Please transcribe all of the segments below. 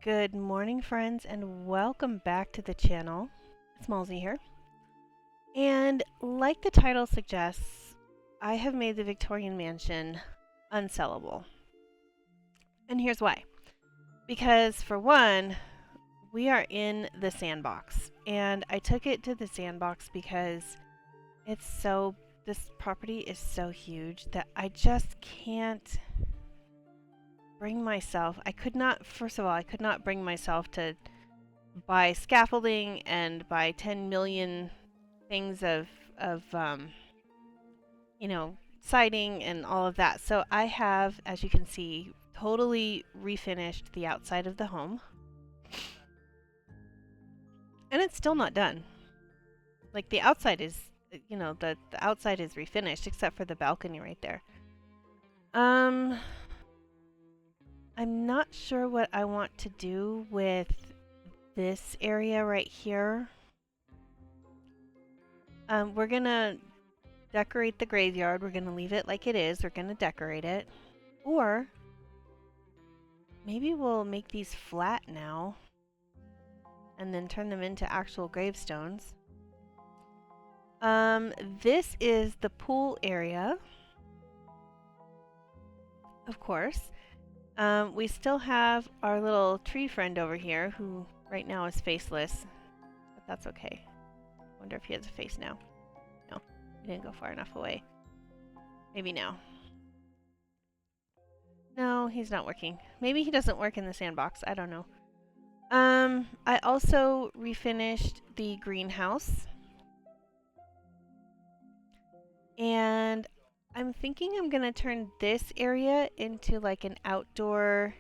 Good morning, friends, and welcome back to the channel. It's Malzy here. And like the title suggests, I have made the Victorian mansion unsellable. And here's why. Because, for one, we are in the sandbox. And I took it to the sandbox because this property is so huge that I just can't bring myself. First of all, I could not bring myself to buy scaffolding and buy 10 million things of siding and all of that. So I have, as you can see, totally refinished the outside of the home. And it's still not done. Like the outside is, the outside is refinished except for the balcony right there. I'm not sure what I want to do with this area right here. We're gonna decorate the graveyard. We're gonna leave it like it is. We're gonna decorate it. Or maybe we'll make these flat now and then turn them into actual gravestones. This is the pool area. Of course. We still have our little tree friend over here who right now is faceless, but that's okay. Wonder if he has a face now. No, he didn't go far enough away. Maybe now. No, he's not working. Maybe he doesn't work in the sandbox. I don't know. I also refinished the greenhouse. And I'm thinking I'm gonna turn this area into like an outdoor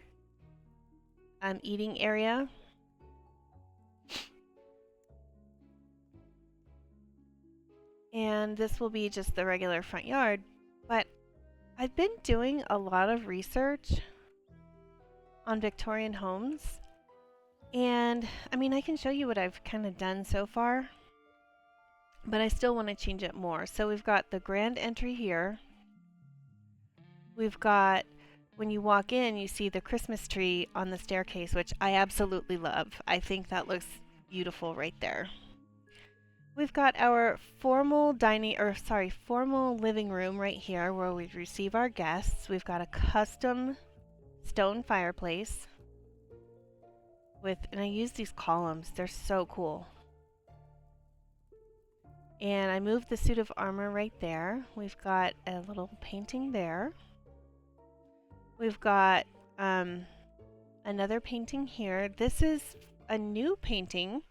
eating area. And this will be just the regular front yard. But I've been doing a lot of research on Victorian homes. And I mean, I can show you what I've kind of done so far, but I still want to change it more. So we've got the grand entry here. We've got, when you walk in, you see the Christmas tree on the staircase, which I absolutely love. I think that looks beautiful right there. We've got our formal living room right here where we receive our guests. We've got a custom stone fireplace and I use these columns. They're so cool. And I moved the suit of armor right there. We've got a little painting there. We've got another painting here. This is a new painting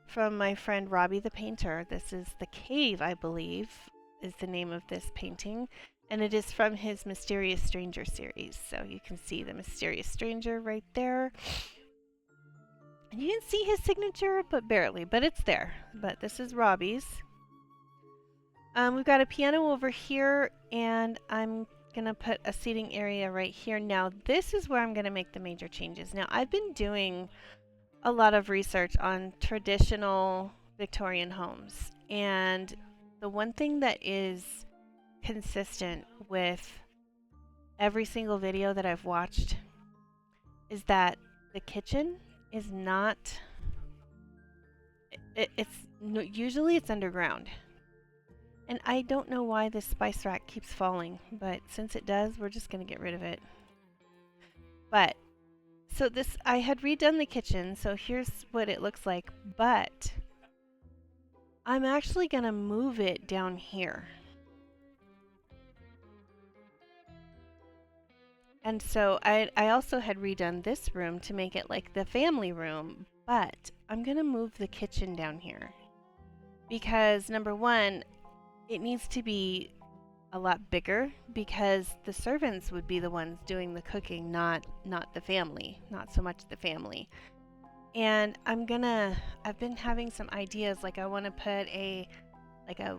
from my friend Robbie the painter. This is The Cave, I believe, is the name of this painting. And it is from his Mysterious Stranger series. So you can see the Mysterious Stranger right there. And you can see his signature, but barely, but it's there. But this is Robbie's. We've got a piano over here, and I'm gonna put a seating area right here. Now, this is where I'm gonna make the major changes. Now, I've been doing a lot of research on traditional Victorian homes, and the one thing that is consistent with every single video that I've watched is that the kitchen is not, usually it's underground. And I don't know why this spice rack keeps falling, but since it does, we're just gonna get rid of it. But, so I had redone the kitchen, so here's what it looks like, but I'm actually gonna move it down here. And so I also had redone this room to make it like the family room, but I'm gonna move the kitchen down here. Because number one, it needs to be a lot bigger because the servants would be the ones doing the cooking, not the family, not so much the family. And I've been having some ideas, like I want to put a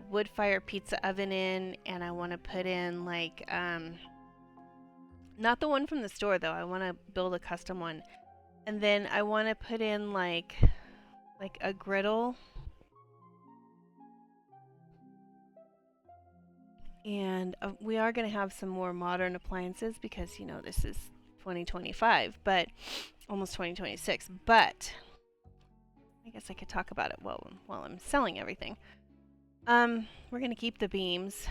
wood fire pizza oven in, and I want to put in like not the one from the store though. I want to build a custom one. And then I want to put in like a griddle. And we are going to have some more modern appliances because, this is 2025, but almost 2026. But I guess I could talk about it while I'm selling everything. We're gonna keep the beams,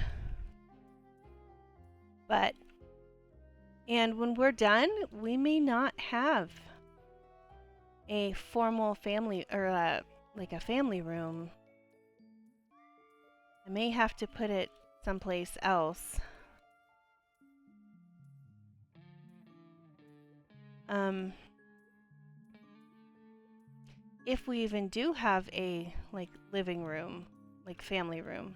and when we're done, we may not have a formal family or like a family room. I may have to put it someplace else. If we even do have a like living room, like family room.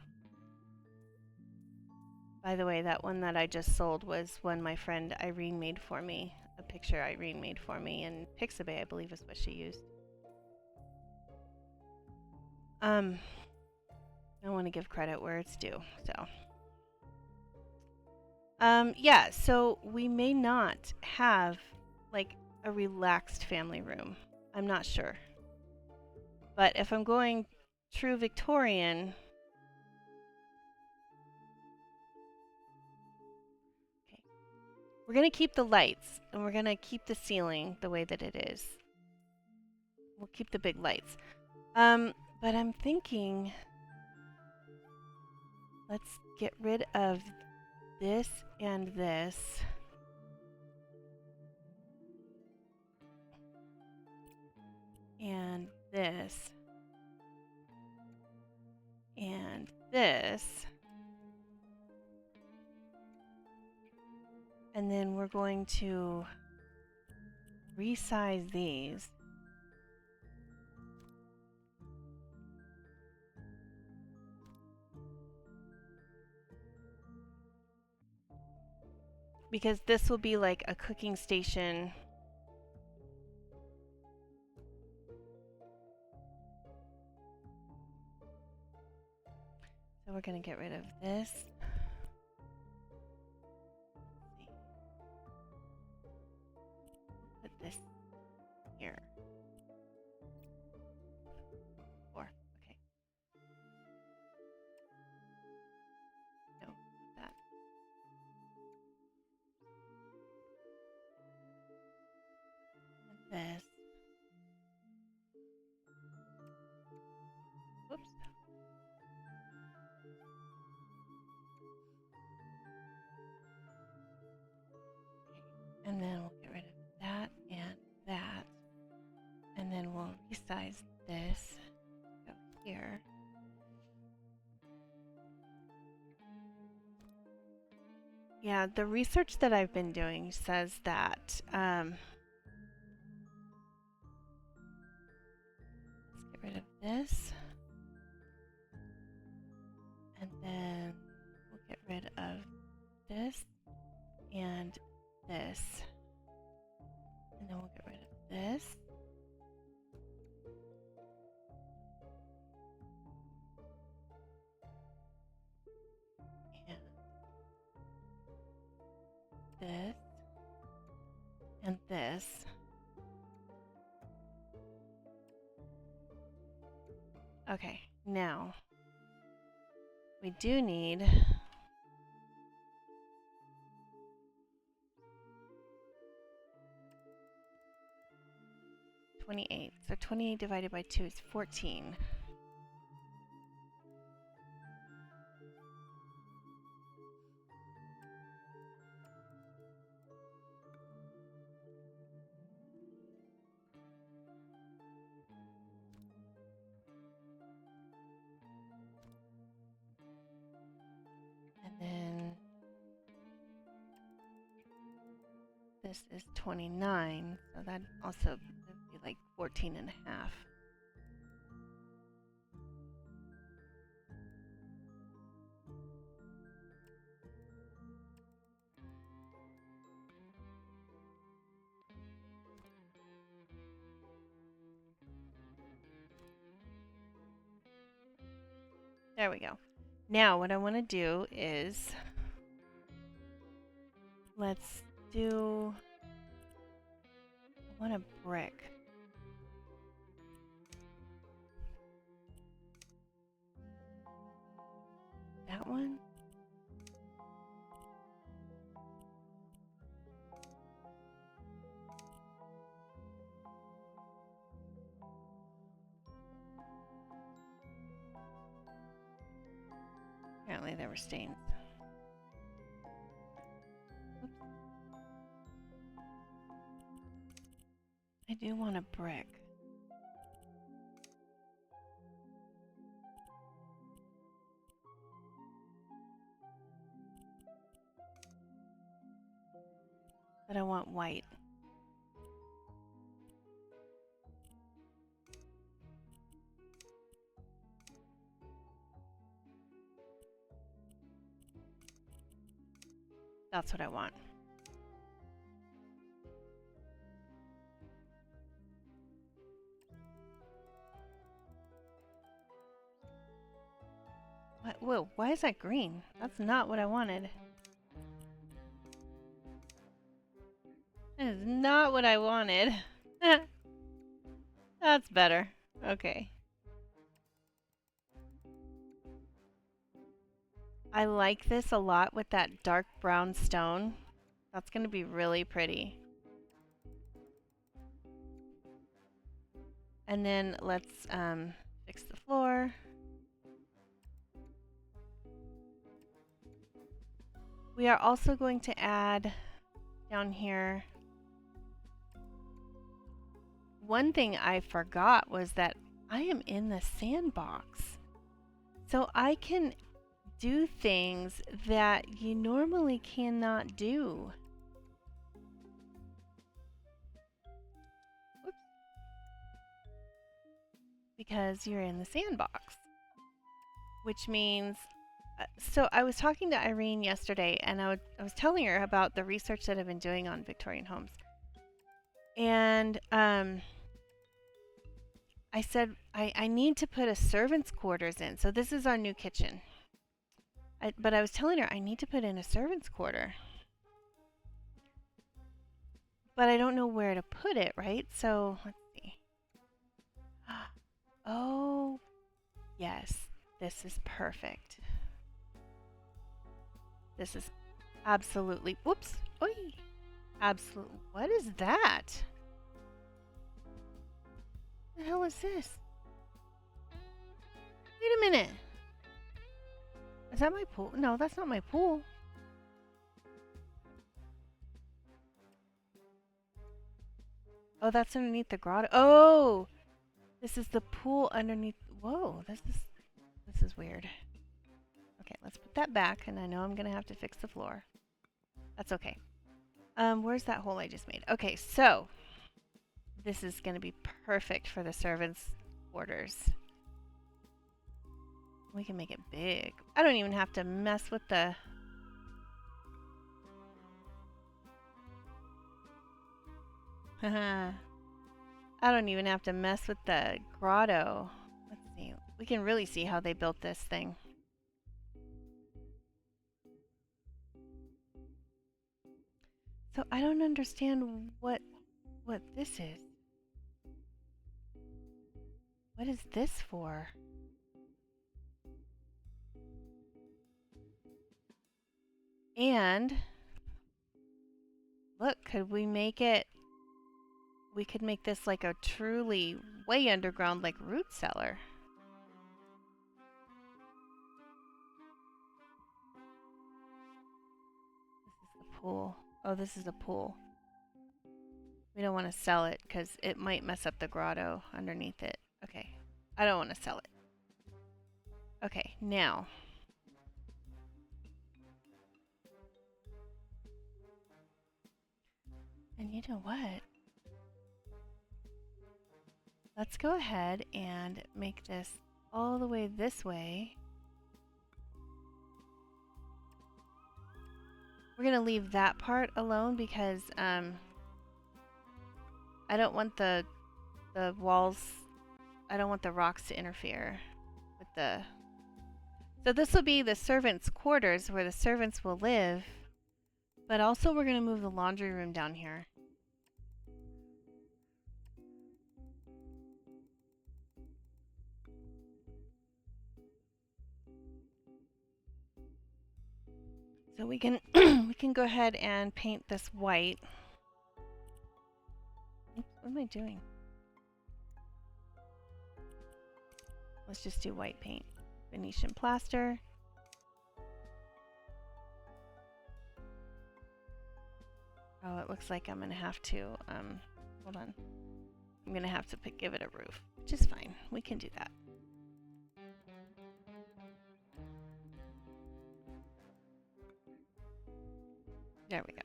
By the way, that one that I just sold was one my friend Irene made for me. A picture Irene made for me, and Pixabay, I believe, is what she used. I want to give credit where it's due, so. Yeah, so we may not have like a relaxed family room. I'm not sure. But if I'm going true Victorian, okay, we're going to keep the lights and we're going to keep the ceiling the way that it is. We'll keep the big lights. But I'm thinking, let's get rid of this and this. And this. And this. And then we're going to resize these. Because this will be like a cooking station. So we're going to get rid of this. Put this here. 4. Okay. No, not that. And this. Whoops. And then we'll get rid of that and that. And then we'll resize this up here. Yeah, the research that I've been doing says that let's get rid of this. And then we'll get rid of this and this. And then we'll get rid of this. And this. And this. Okay, now we do need 28. So 28 divided by 2 is 14. And then this is 29, so that also would be like 14 and a half. There we go. Now what I want to do is let's do, I want a brick. That one? apparently there were stains. Oops. I do want a brick. But I want white. That's what I want. What? Whoa, why is that green? That's not what I wanted. That is not what I wanted. That's better. Okay. I like this a lot with that dark brown stone. That's going to be really pretty. And then let's fix the floor. We are also going to add down here. One thing I forgot was that I am in the sandbox. So I can do things that you normally cannot do. Whoops. Because you're in the sandbox. Which means, so I was talking to Irene yesterday and I was telling her about the research that I've been doing on Victorian homes. And I said, I need to put a servant's quarters in. So this is our new kitchen. But I was telling her I need to put in a servant's quarter. But I don't know where to put it, right? So let's see. Oh, yes. This is perfect. This is absolutely, whoops. Oi. Absolutely. What is that? What the hell is this? Wait a minute. Is that my pool? No, that's not my pool. Oh, that's underneath the grotto. Oh, this is the pool underneath. Whoa, this is weird. Okay, let's put that back, and I know I'm gonna have to fix the floor. That's okay. Where's that hole I just made? Okay, so this is gonna be perfect for the servants' quarters. We can make it big. I don't even have to mess with the... I don't even have to mess with the grotto. Let's see. We can really see how they built this thing. So I don't understand what this is. What is this for? And look, could we make it... We could make this like a truly way underground, like root cellar. This is the pool. Oh, this is a pool. We don't want to sell it because it might mess up the grotto underneath it. Okay, I don't want to sell it. Okay, now. And you know what? Let's go ahead and make this all the way this way. We're going to leave that part alone because I don't want the walls, I don't want the rocks to interfere with the... So this will be the servants' quarters where the servants will live, but also we're going to move the laundry room down here. So we can we can go ahead and paint this white. Oops, what am I doing? Let's just do white paint. Venetian plaster. it looks like I'm gonna have to, hold on. I'm gonna have to give it a roof, which is fine. We can do that. There we go.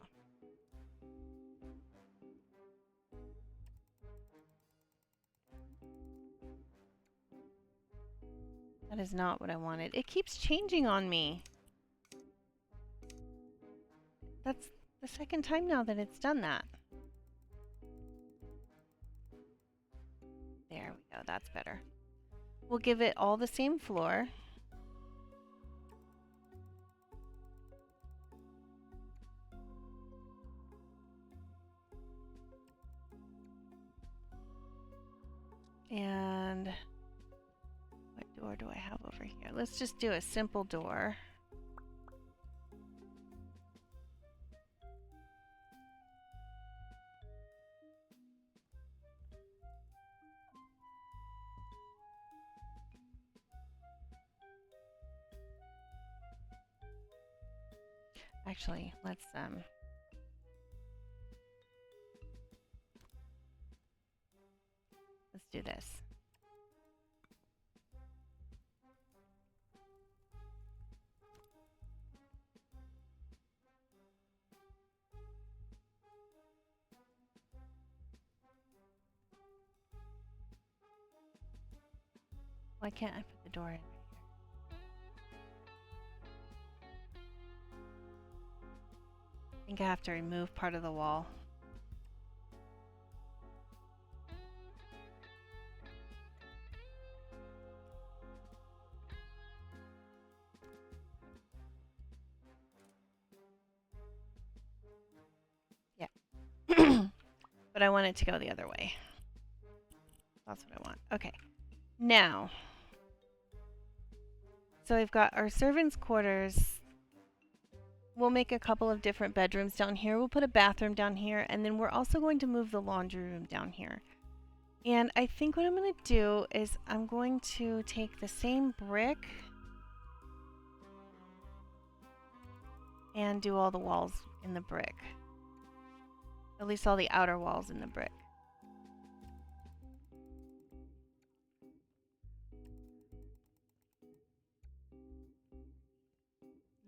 That is not what I wanted. It keeps changing on me. That's the second time now that it's done that. There we go. That's better. We'll give it all the same floor. And what door do I have over here? Let's just do a simple door. Actually, let's do this. Why can't I put the door in right here? I think I have to remove part of the wall. Yeah. But I want it to go the other way. That's what I want. Okay. Now, so we've got our servants' quarters. We'll make a couple of different bedrooms down here. We'll put a bathroom down here, and then we're also going to move the laundry room down here. And I think what I'm going to do is I'm going to take the same brick and do all the walls in the brick. At least all the outer walls in the brick.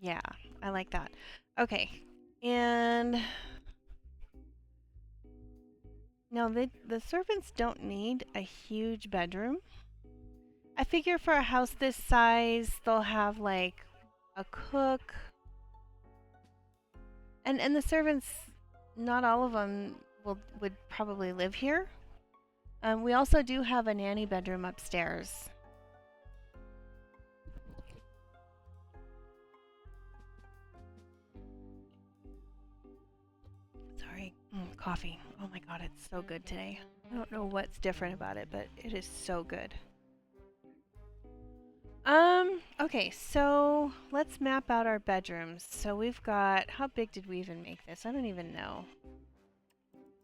Yeah, I like that. Okay, and now the servants don't need a huge bedroom. I figure for a house this size, they'll have like a cook. And the servants, not all of them would probably live here. We also do have a nanny bedroom upstairs. Sorry, coffee. Oh my god, it's so good today. I don't know what's different about it, but it is so good. Okay, so let's map out our bedrooms. So we've got, how big did we even make this? I don't even know.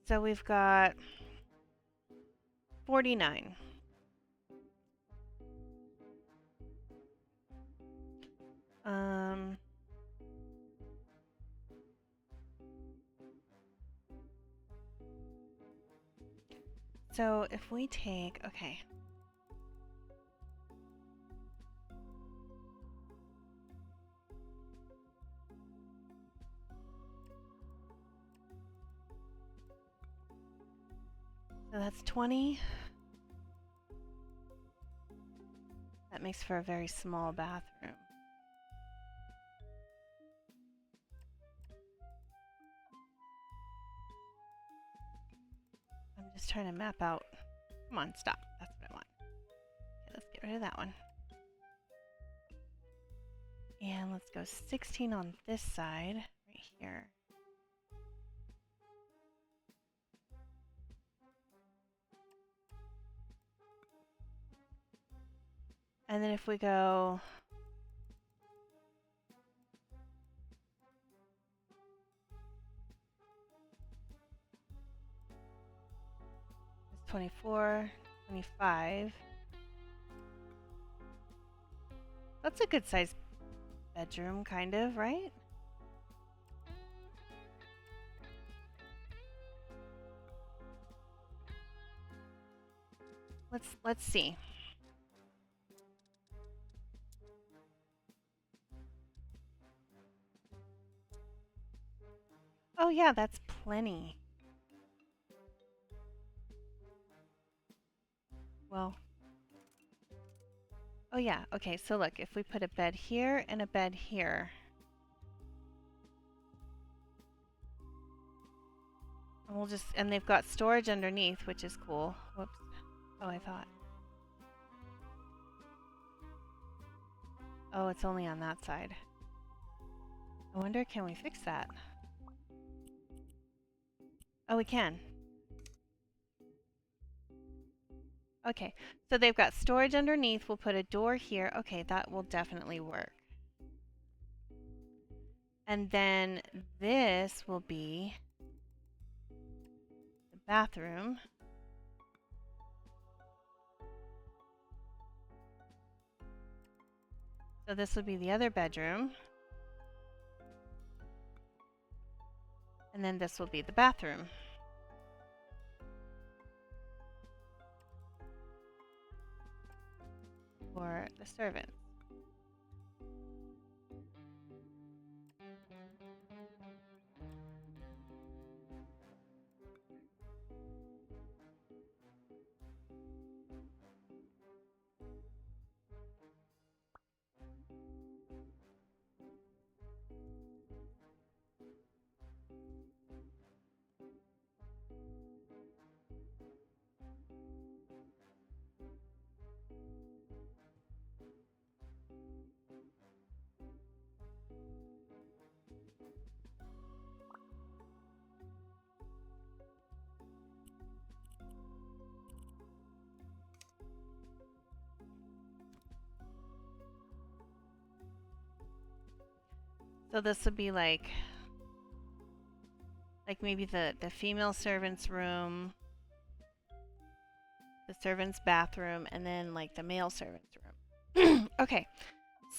So we've got 49. So if we take, okay. So that's 20. That makes for a very small bathroom. I'm just trying to map out. Come on, stop. That's what I want. Okay, let's get rid of that one. And let's go 16 on this side, right here. And then if we go it's 24, 25. That's a good size bedroom, kind of, right? let's see. Oh yeah, that's plenty. Well, oh yeah, okay, so look, if we put a bed here and a bed here. And we'll just, and they've got storage underneath, which is cool. Whoops. Oh, I thought. Oh, it's only on that side. I wonder, can we fix that? Oh, we can. Okay, so they've got storage underneath. We'll put a door here. Okay, that will definitely work. And then this will be the bathroom. So this would be the other bedroom. And then this will be the bathroom. For the servants. So this would be like maybe the female servant's room, the servant's bathroom, and then like the male servant's room. Okay,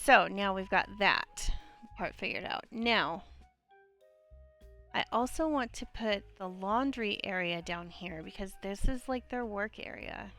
so now we've got that part figured out. Now, I also want to put the laundry area down here because this is like their work area.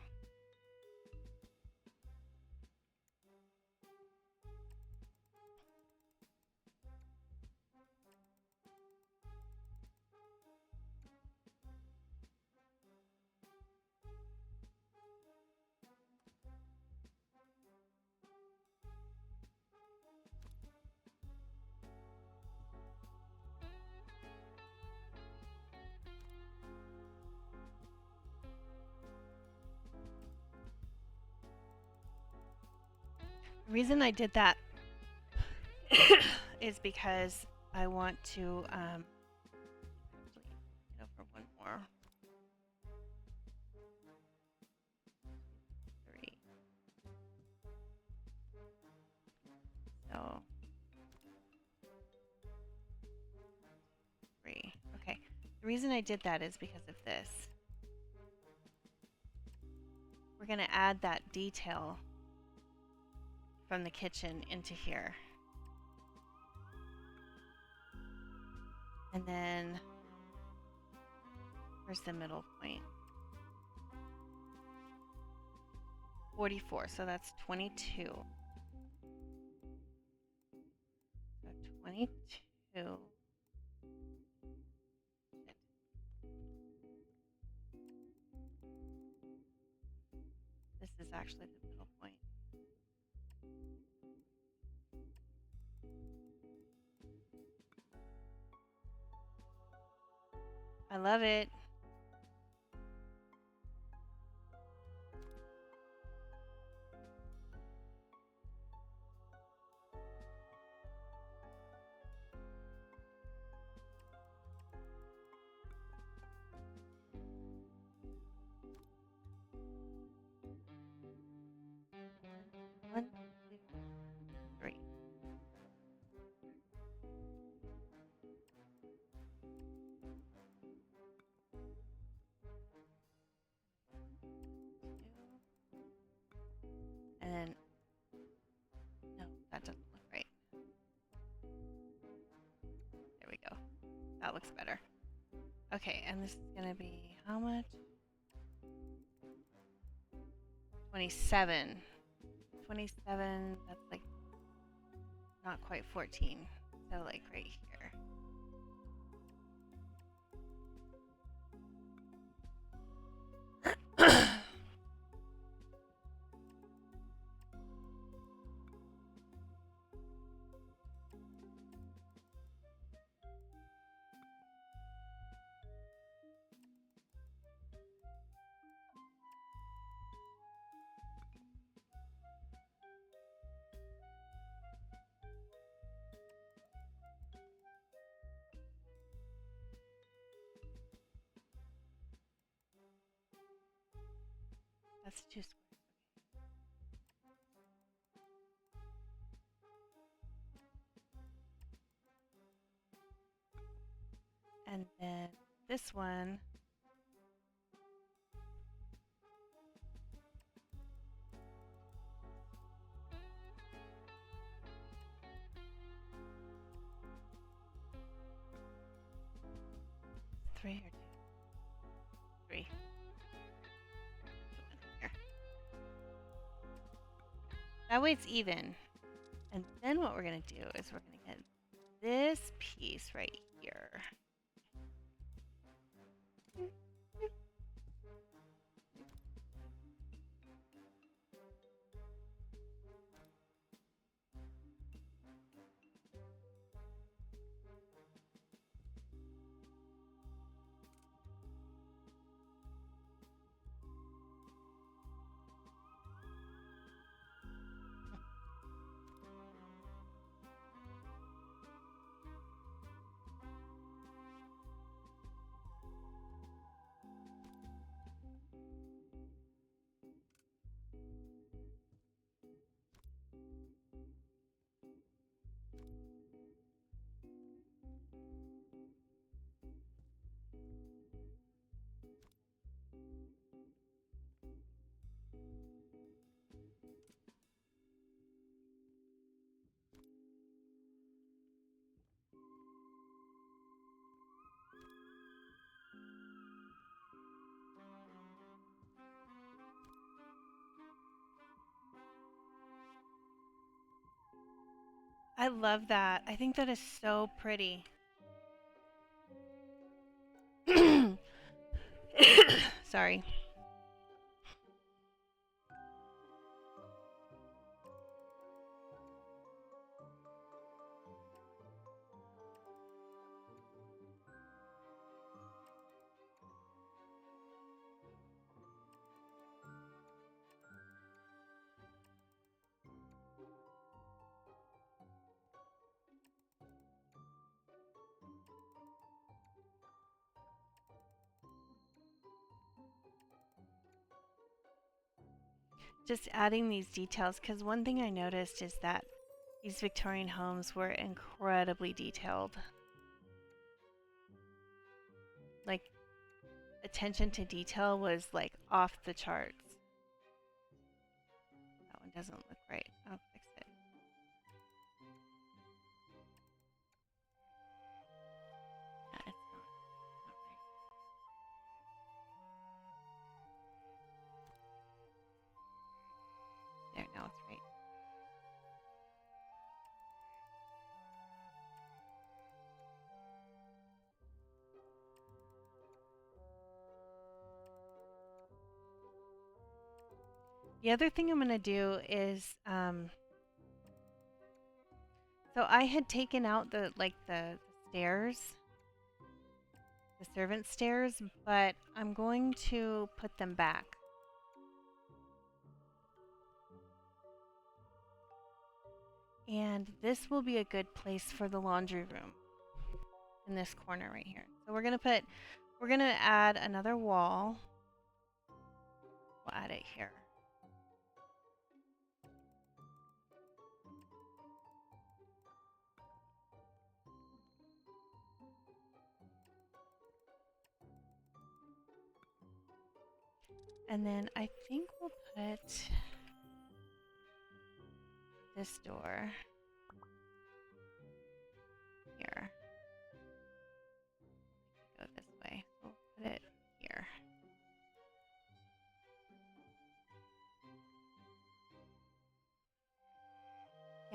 The reason I did that is because I want to get over one more. 3. So 3. Okay. The reason I did that is because of this. We're going to add that detail from the kitchen into here. And then where's the middle point? 44, so that's 22. So 22. This is actually the middle point. I love it. One, two, 3. And then, no, that doesn't look right. There we go. That looks better. Okay, and this is going to be how much? 27. 27, that's like not quite 14. So like right here. That's 2 squares. And then this one, three or two? Three. Here. That way it's even. And then what we're going to do is we're going to get this piece right here. I love that. I think that is so pretty. Sorry. Just adding these details, because one thing I noticed is that these Victorian homes were incredibly detailed. Like, attention to detail was like off the charts. That one doesn't look right. I'll fix it. Yeah, it's not right. There, now it's right. The other thing I'm going to do is, so I had taken out the stairs, the servant stairs, but I'm going to put them back. And this will be a good place for the laundry room in this corner right here. So we're gonna add another wall. We'll add it here. And then I think we'll put this door here. Go this way. We'll put it here.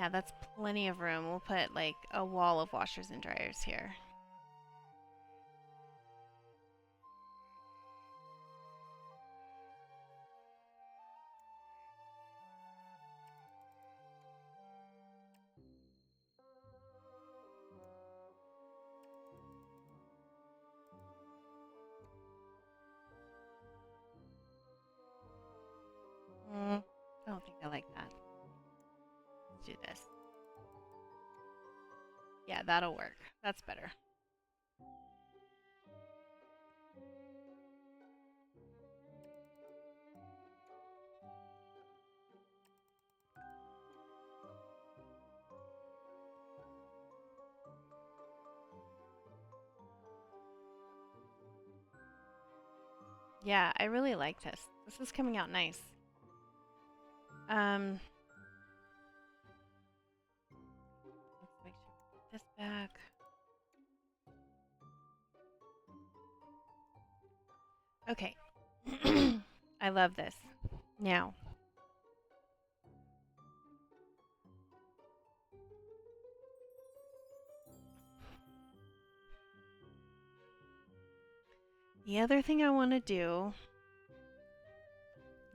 Yeah, that's plenty of room. We'll put like a wall of washers and dryers here. I don't think I like that. Let's do this. Yeah, that'll work. That's better. Yeah, I really like this. This is coming out nice. Let's make sure we put this back. Okay. I love this. Now, the other thing I want to do,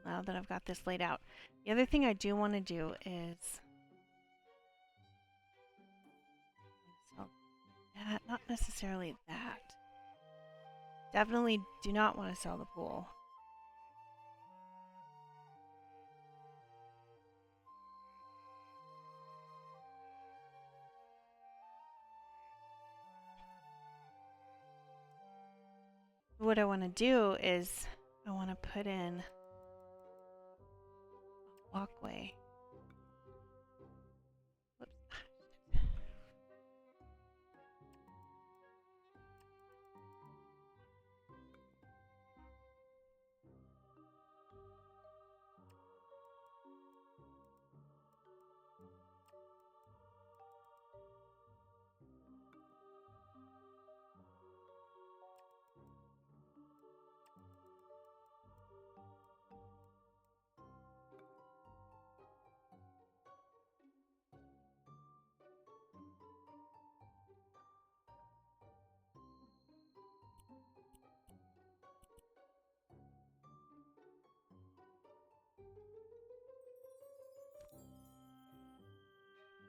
now that I've got this laid out, the other thing I do want to do is sell that, not necessarily that. Definitely do not want to sell the pool. What I want to do is I want to put in a walkway. Whoops.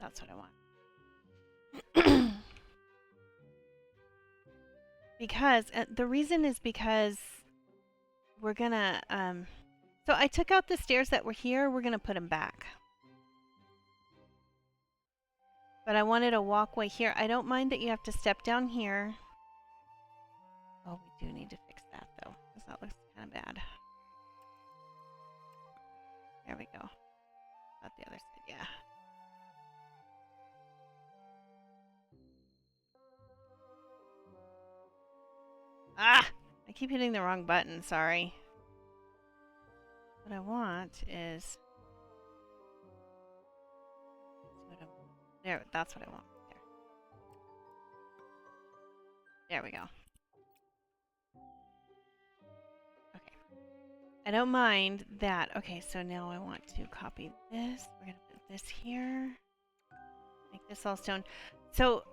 That's what I want. Because the reason is because we're gonna so I took out the stairs that were here, we're gonna put them back. But I wanted a walkway here. I don't mind that you have to step down here. Oh, we do need to fix that though, because that looks kind of bad. There we go. About the other side, yeah. Ah! I keep hitting the wrong button, sorry. What I want is... There, that's what I want. There we go. Okay. I don't mind that. Okay, so now I want to copy this. We're going to put this here. Make this all stone. So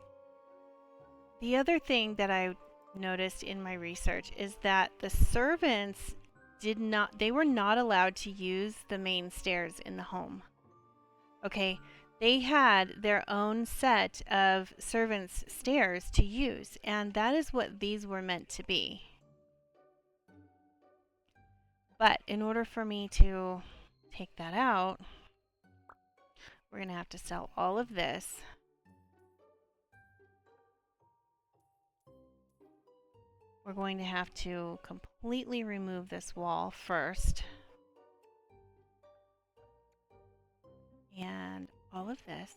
the other thing that I noticed in my research is that the servants they were not allowed to use the main stairs in the home. Okay, they had their own set of servants' stairs to use, and that is what these were meant to be. But in order for me to take that out, we're going to have to sell all of this. We're going to have to completely remove this wall first. And all of this.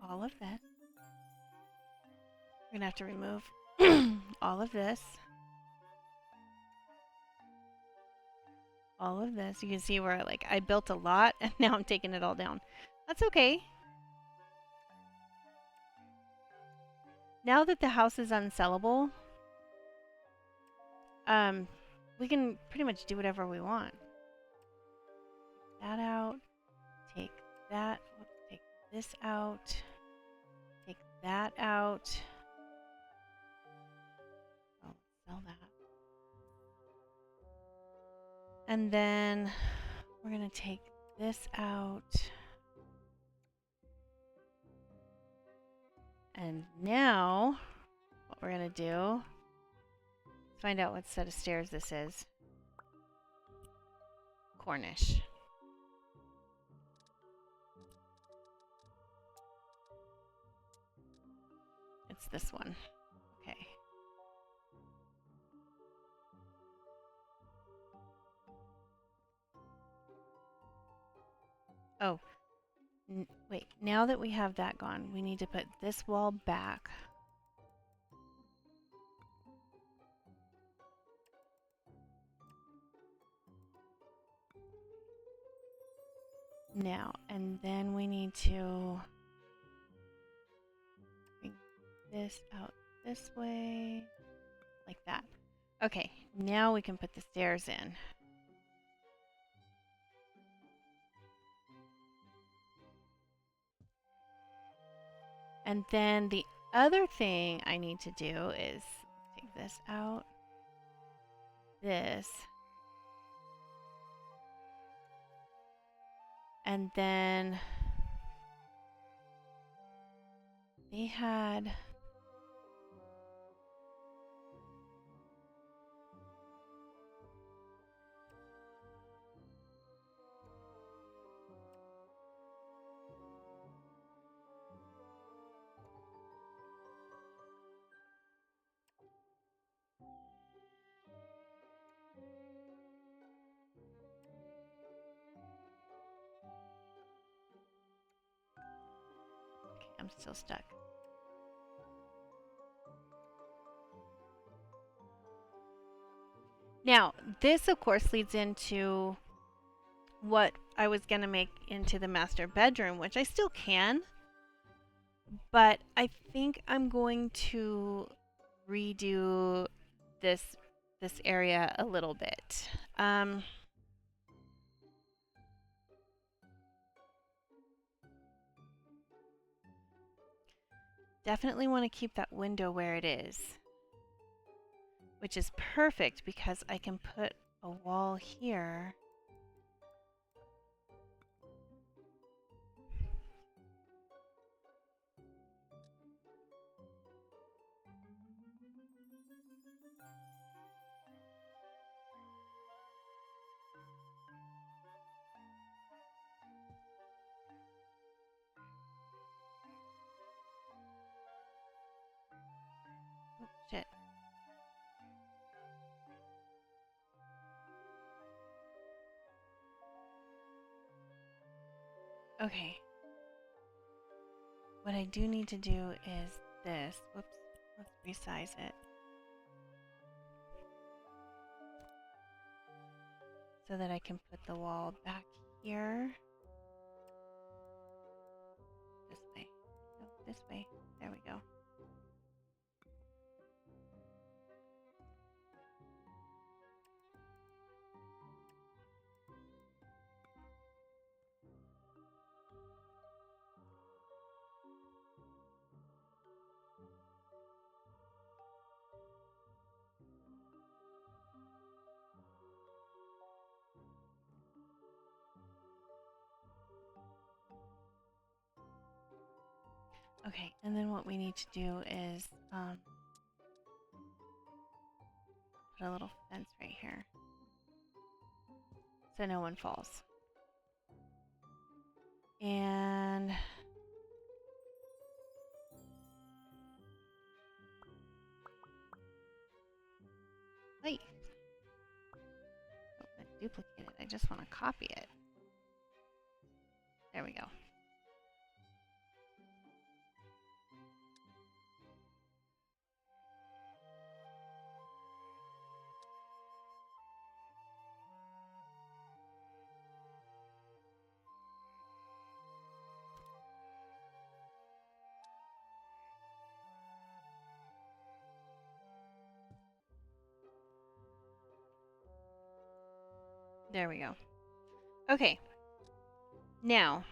All of this. We're going to have to remove all of this. All of this. You can see where like I built a lot and now I'm taking it all down. That's okay. Now that the house is unsellable, we can pretty much do whatever we want. this out. Take that out. Oh, let's sell that. And then we're going to take this out. And now what we're going to do is find out what set of stairs this is. Cornish. It's this one. Okay. Oh, wait. Now that we have that gone, we need to put this wall back. Now, and then we need to bring this out this way, like that. Okay, now we can put the stairs in. And then the other thing I need to do is take this out, this, and then they had I'm still stuck. Now, this of course leads into what I was going to make into the master bedroom, which I still can. But I think I'm going to redo this area a little bit. Definitely want to keep that window where it is, which is perfect because I can put a wall here. Oh, shit. Okay. What I do need to do is this. Whoops. Let's resize it. So that I can put the wall back here. This way. No, this way. There we go. Okay, and then what we need to do is put a little fence right here so no one falls. And wait, oh, I duplicated. I just want to copy it. There we go. There we go. Okay. Now,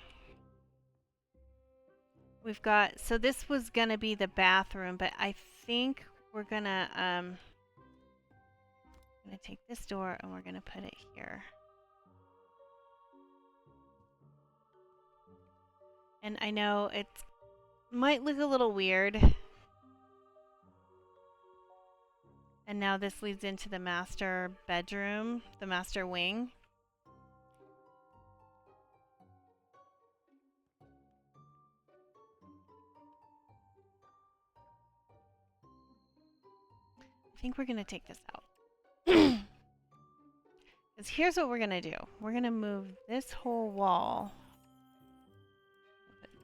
we've got, so this was gonna be the bathroom, but I think we're gonna take this door and we're gonna put it here. And I know it might look a little weird. And now this leads into the master bedroom, the master wing. I think we're gonna take this out. Because here's what we're gonna do. We're gonna move this whole wall.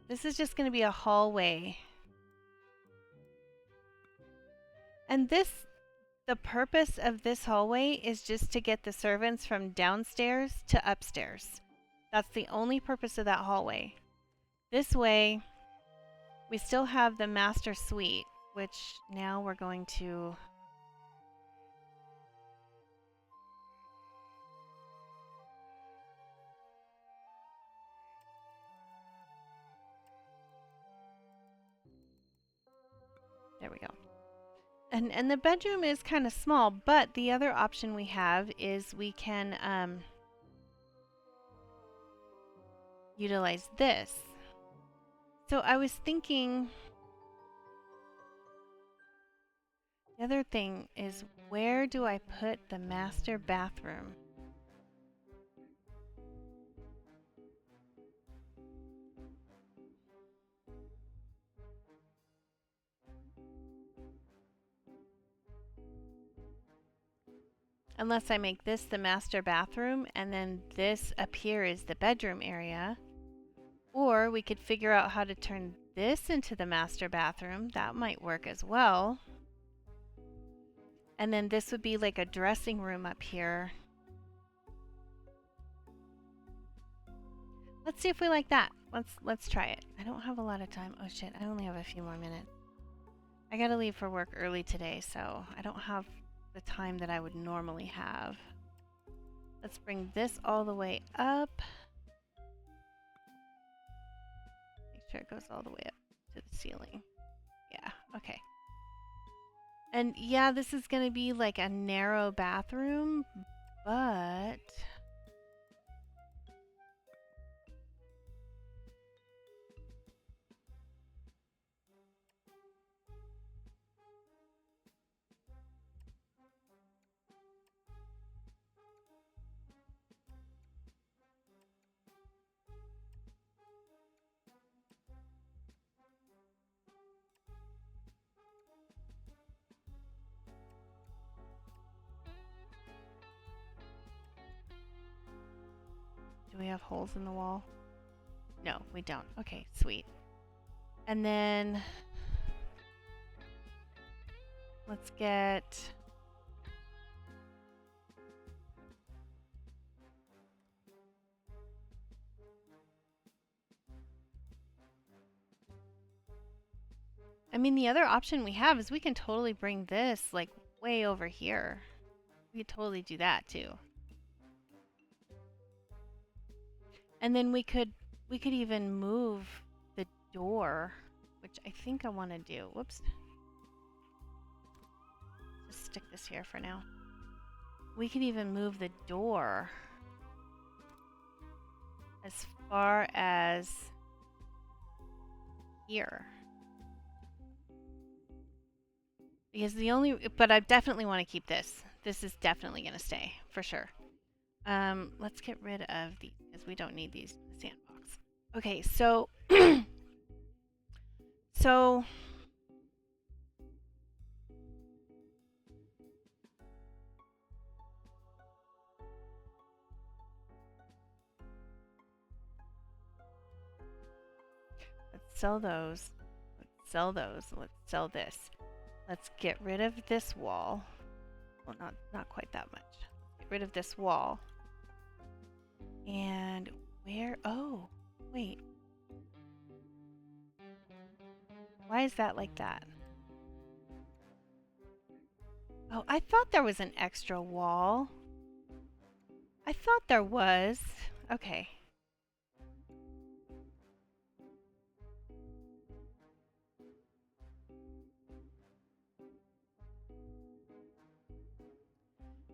This is just gonna be a hallway. And this, the purpose of this hallway is just to get the servants from downstairs to upstairs. That's the only purpose of that hallway. This way, we still have the master suite, which now we're going to... There we go. And the bedroom is kind of small, but the other option we have is we can utilize this. So I was thinking, the other thing is, where do I put the master bathroom? Unless I make this the master bathroom and then this up here is the bedroom area. Or we could figure out how to turn this into the master bathroom. That might work as well. And then this would be like a dressing room up here. Let's see if we like that. Let's try it. I don't have a lot of time. Oh shit, I only have a few more minutes. I gotta leave for work early today, so I don't have the time that I would normally have. Let's bring this all the way up. Make sure it goes all the way up to the ceiling. Yeah, okay. And yeah, this is gonna be like a narrow bathroom, but... Do we have holes in the wall? No, we don't. Okay, sweet. And then let's get... I mean, the other option we have is we can totally bring this like way over here. We could totally do that too. And then we could even move the door, which I think I want to do. Whoops. Just stick this here for now. We could even move the door as far as here. Because the only, but I definitely want to keep this. This is definitely going to stay, for sure. Let's get rid of these, because we don't need these in the sandbox. Okay, so, so, let's sell those. Let's sell those. Let's sell this. Let's get rid of this wall. Well, not quite that much. Get rid of this wall. And where? Oh, wait. Why is that like that? Oh, I thought there was an extra wall. I thought there was. Okay.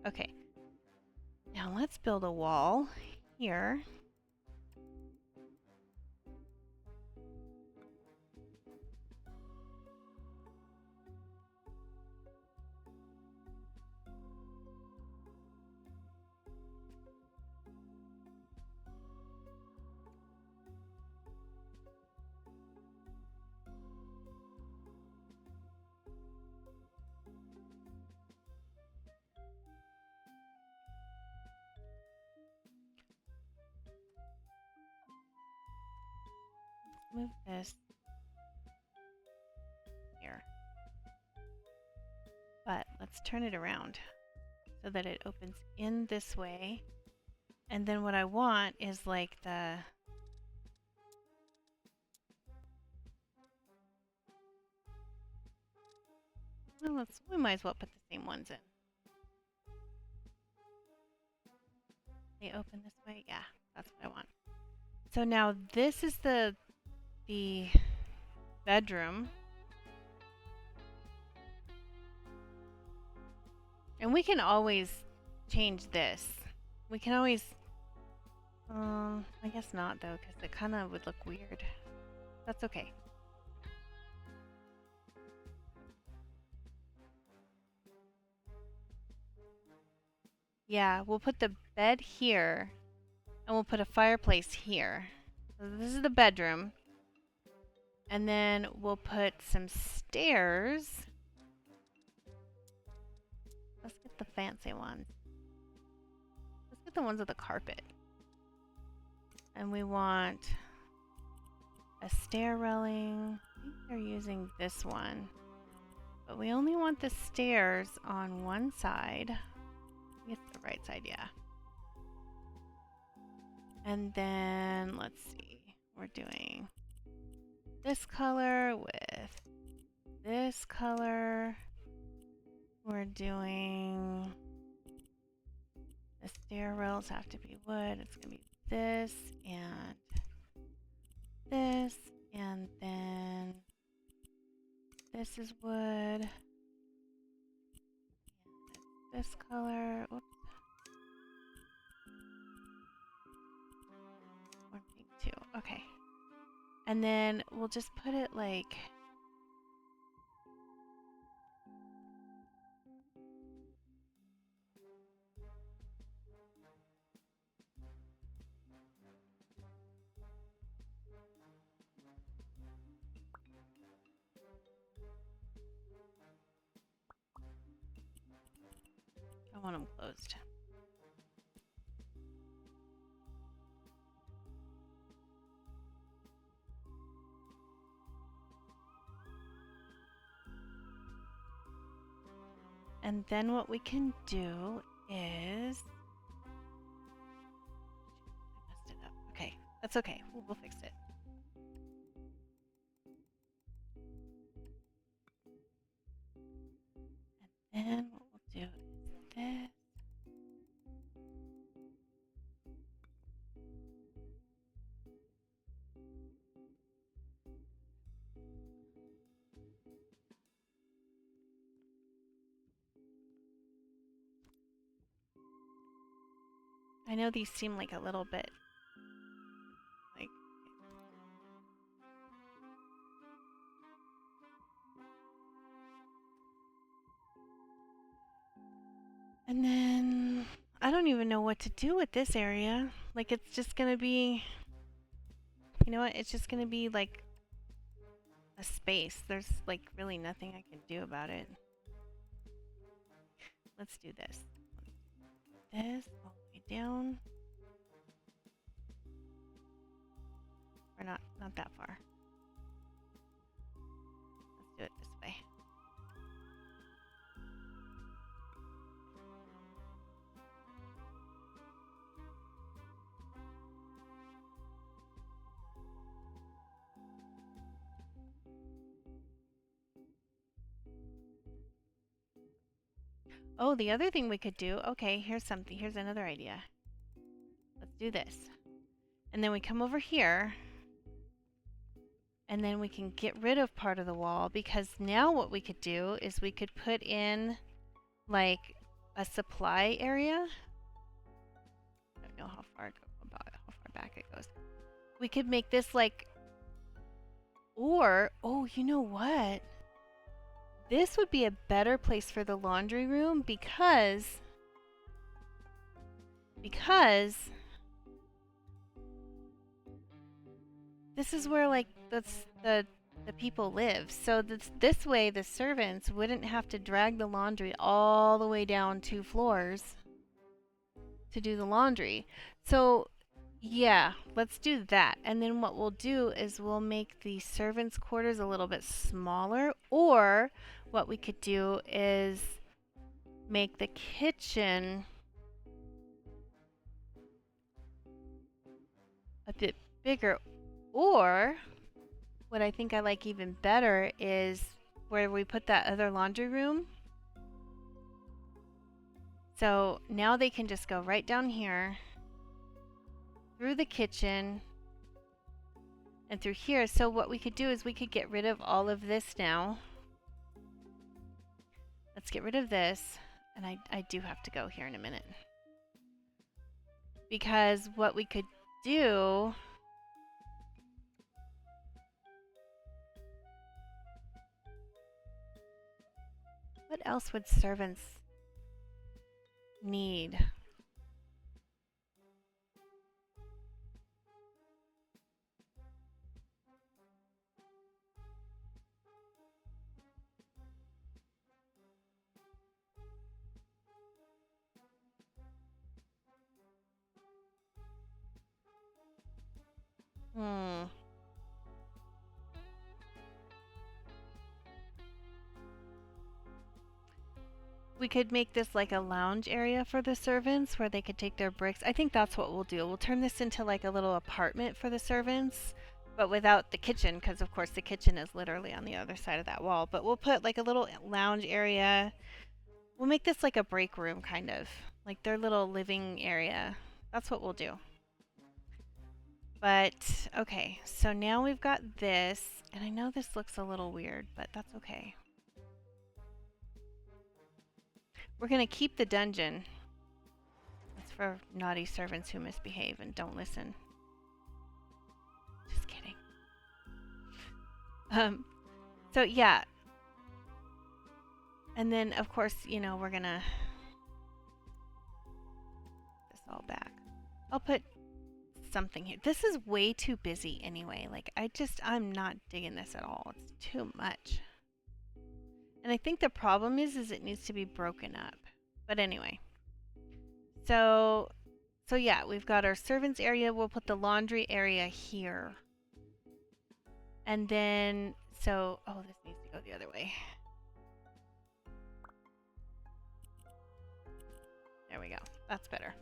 Okay. Now let's build a wall here. Move this here. But let's turn it around so that it opens in this way. And then what I want is like the... Well, we might as well put the same ones in. They open this way? Yeah, that's what I want. So now this is the bedroom. And we can always change this. We can always... I guess not though, because it kind of would look weird. That's okay. Yeah, we'll put the bed here, and we'll put a fireplace here. So this is the bedroom. And then we'll put some stairs. Let's get the fancy ones. Let's get the ones with the carpet. And we want a stair railing. I think they're using this one. But we only want the stairs on one side. I think it's the right side, yeah. And then, let's see. We're doing this color with this color. We're doing... The stair rails have to be wood. It's going to be this and this. And then this is wood. And this color. Oops. Or pink too. Okay. And then we'll just put it like... I want them closed. And then what we can do is... I messed it up. Okay, that's okay. We'll fix it. And then what we'll do is this. I know these seem like a little bit like... And then I don't even know what to do with this area. Like it's just gonna be... You know what? It's just gonna be like a space. There's like really nothing I can do about it. Let's do this. This all the way down. Or not that far. Let's do it this way. Oh, the other thing we could do, okay, here's another idea. Let's do this. And then we come over here, and then we can get rid of part of the wall, because now what we could do is we could put in, like, a supply area. I don't know how far back it goes. We could make this like, or, oh, you know what? This would be a better place for the laundry room because this is where like that's the people live. So this way the servants wouldn't have to drag the laundry all the way down 2 floors to do the laundry. So yeah, let's do that. And then what we'll do is we'll make the servants' quarters a little bit smaller, or what we could do is make the kitchen a bit bigger. Or what I think I like even better is where we put that other laundry room. So now they can just go right down here through the kitchen and through here. So what we could do is we could get rid of all of this now. Let's get rid of this. And I do have to go here in a minute. Because what we could do... What else would servants need? We could make this like a lounge area for the servants where they could take their breaks. I think that's what we'll do. We'll turn this into like a little apartment for the servants, but without the kitchen, because of course the kitchen is literally on the other side of that wall. But we'll put like a little lounge area. We'll make this like a break room, kind of like their little living area. That's what we'll do. But okay, so now we've got this, and I know this looks a little weird, but that's okay. We're gonna keep the dungeon. It's for naughty servants who misbehave and don't listen. Just kidding. So yeah. And then of course, you know, we're gonna put this all back. I'll put something here. This is way too busy anyway. Like I'm not digging this at all. It's too much. And I think the problem is it needs to be broken up. But anyway. So yeah, we've got our servants area. We'll put the laundry area here. And then, oh, this needs to go the other way. There we go. That's better.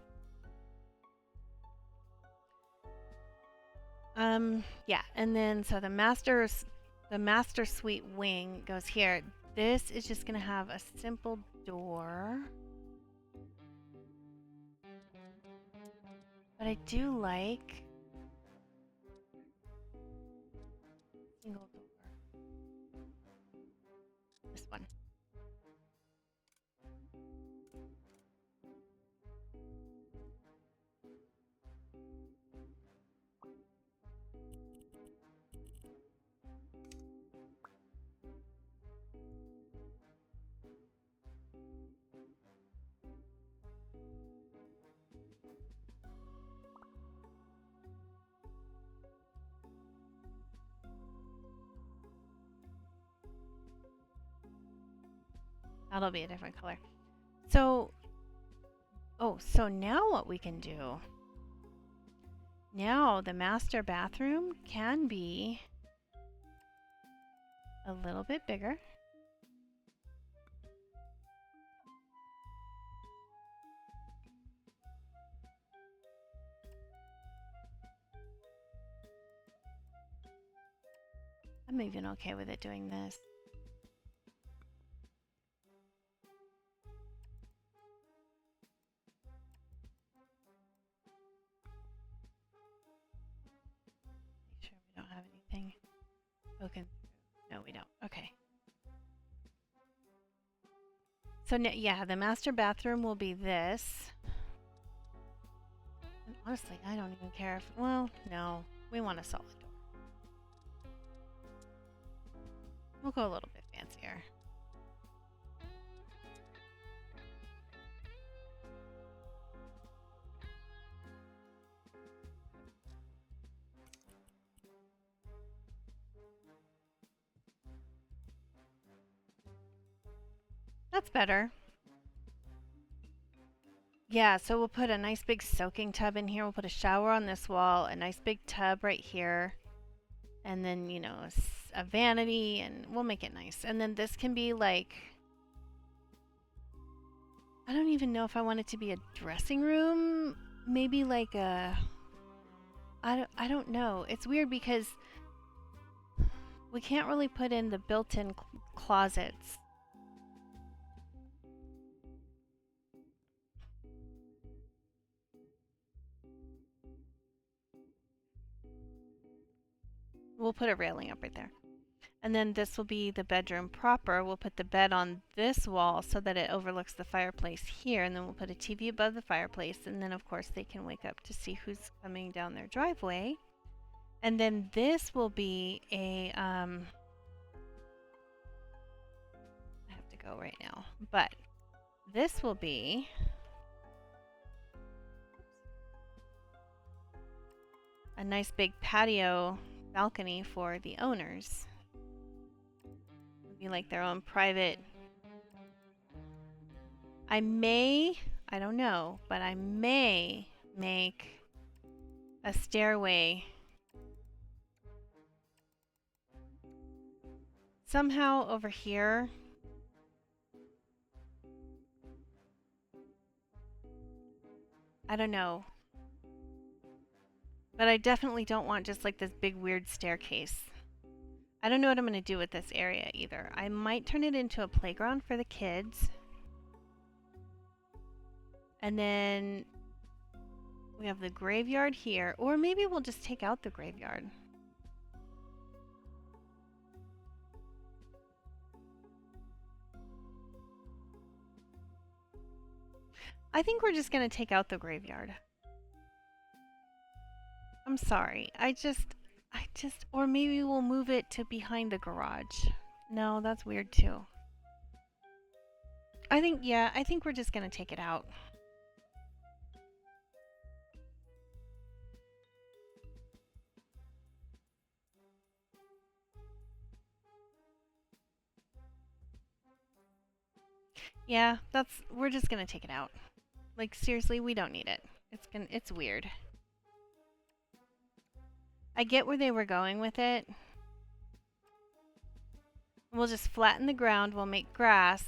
Yeah, and then so the master suite wing goes here. This is just gonna have a simple door. But I do like single door. This one. That'll be a different color. So, so now what we can do, now the master bathroom can be a little bit bigger. I'm even okay with it doing this. Make sure we don't have anything poking. No, we don't. Okay. So yeah, the master bathroom will be this. And honestly, I don't even care if, well, no, we want a solid door. We'll go a little bit fancier. That's better. Yeah, so we'll put a nice big soaking tub in here. We'll put a shower on this wall, a nice big tub right here, and then, you know, a vanity, and we'll make it nice. And then this can be like, I don't even know if I want it to be a dressing room. Maybe like a, I don't know. It's weird because we can't really put in the built-in closets. We'll put a railing up right there. And then this will be the bedroom proper. We'll put the bed on this wall so that it overlooks the fireplace here. And then we'll put a TV above the fireplace. And then, of course, they can wake up to see who's coming down their driveway. And then this will be a, I have to go right now. But this will be a nice big patio balcony for the owners. It'll be like their own private. I don't know, but I may make a stairway somehow over here. I don't know. But I definitely don't want just like this big weird staircase. I don't know what I'm going to do with this area either. I might turn it into a playground for the kids. And then we have the graveyard here. Or maybe we'll just take out the graveyard. I think we're just going to take out the graveyard. I'm sorry. Or maybe we'll move it to behind the garage. No, that's weird too. I think we're just going to take it out. Yeah, we're just going to take it out. Like seriously, we don't need it. It's weird. I get where they were going with it. We'll just flatten the ground, we'll make grass.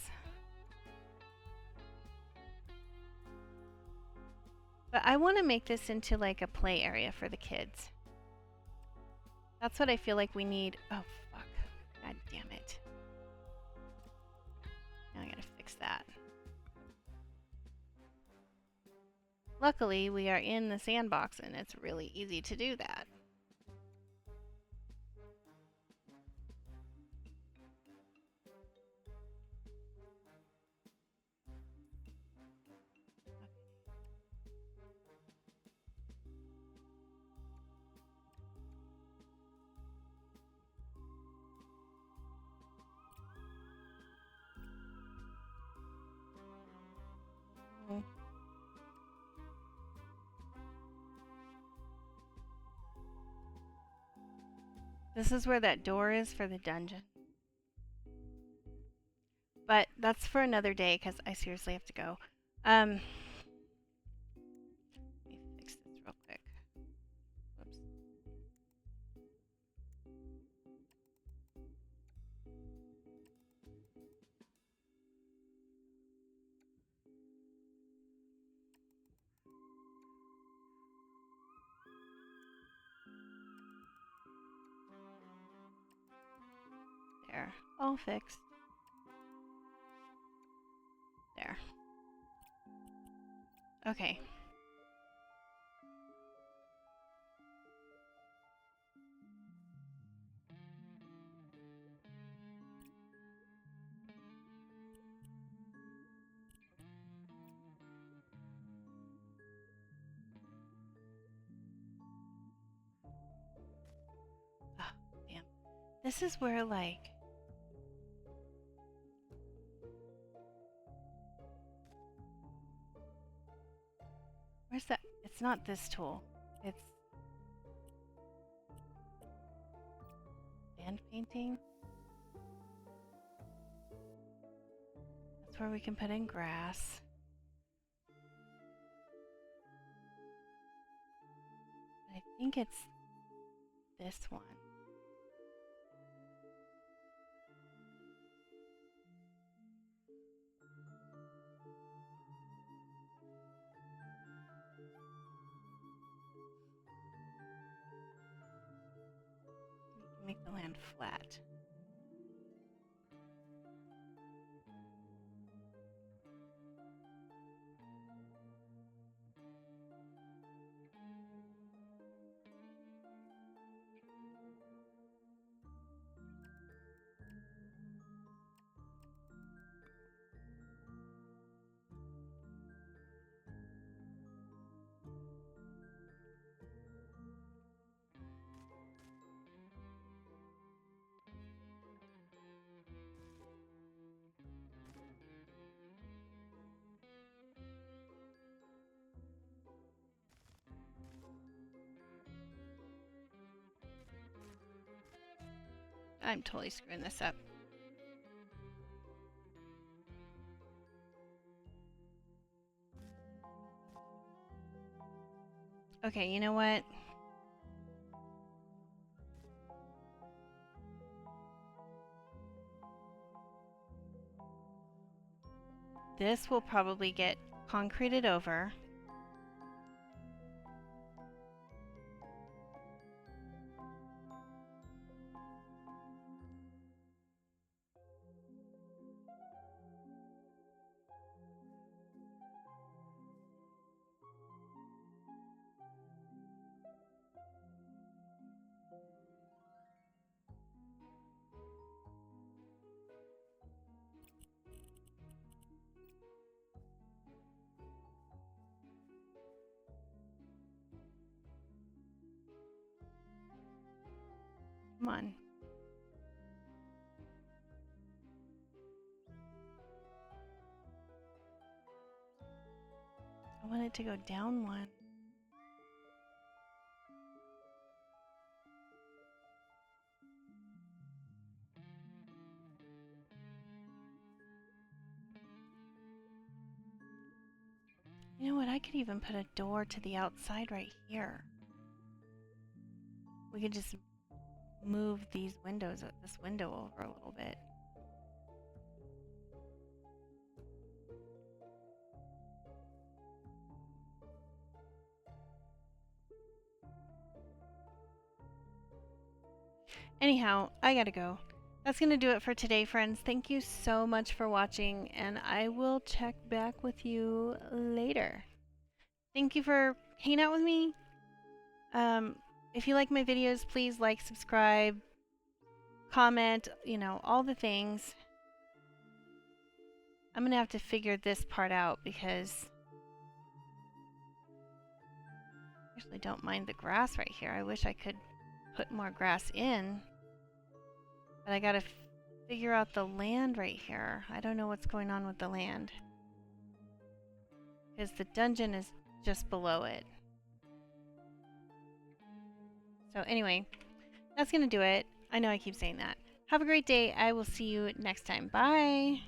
But I want to make this into like a play area for the kids. That's what I feel like we need. Oh, fuck. God damn it. Now I gotta fix that. Luckily, we are in the sandbox and it's really easy to do that. This is where that door is for the dungeon. But that's for another day because I seriously have to go. Let me fix this real quick. Whoops. There. All fixed. There. Okay. This is where, like, where's that? It's not this tool. It's land painting. That's where we can put in grass. I think it's this one. Make the land flat. I'm totally screwing this up. Okay, you know what? This will probably get concreted over. Come on. I want it to go down one. You know what? I could even put a door to the outside right here. We could just move these windows, this window over a little bit. Anyhow, I gotta go. That's gonna do it for today, friends. Thank you so much for watching, and I will check back with you later. Thank you for hanging out with me. If you like my videos, please like, subscribe, comment, you know, all the things. I'm gonna have to figure this part out because I usually don't mind the grass right here. I wish I could put more grass in, but I gotta figure out the land right here. I don't know what's going on with the land because the dungeon is just below it. So anyway, that's gonna do it. I know I keep saying that. Have a great day. I will see you next time. Bye.